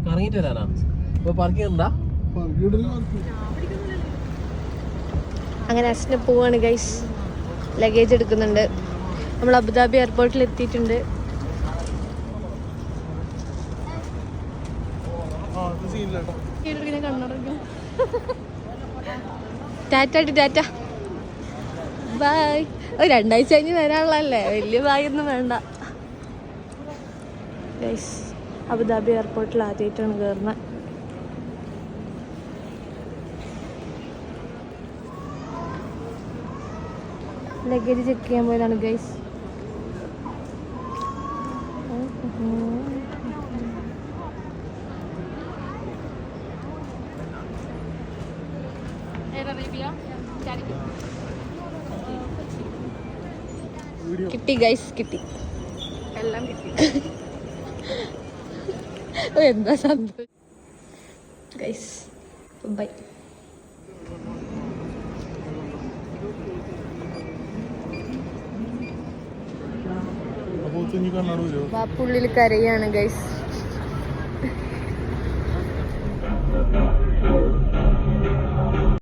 കറങ്ങിട്ട് വരാനാ ഇപ്പൊ പാർക്കിംഗ് ഉണ്ടാ. അങ്ങനെ അച്ഛനെ പോവാണ് ഗൈസ്. ലഗേജ് എടുക്കുന്നുണ്ട്. നമ്മൾ അബുദാബി എയർപോർട്ടിൽ എത്തിയിട്ടുണ്ട്. ടാറ്റ ടാറ്റ ബൈ. 2 ആഴ്ച കഴിഞ്ഞ് വരാനുള്ളതല്ലേ, വലിയ ബായ് ഒന്നും വേണ്ട ഗൈസ്. അബുദാബി എയർപോർട്ടിൽ ആദ്യമായിട്ടാണ് കയറുന്നത്. ലഗേജ് ചെക്ക് ചെയ്യാൻ പോയതാണ് ഗൈസ്. കിട്ടി ഗൈസ്, കിട്ടി, എല്ലാം കിട്ടി. എന്താ സംഭവം ഗൈസ്. ബൈ. ബാപ്പുള്ളിൽ കരയാണ് ഗൈസ്.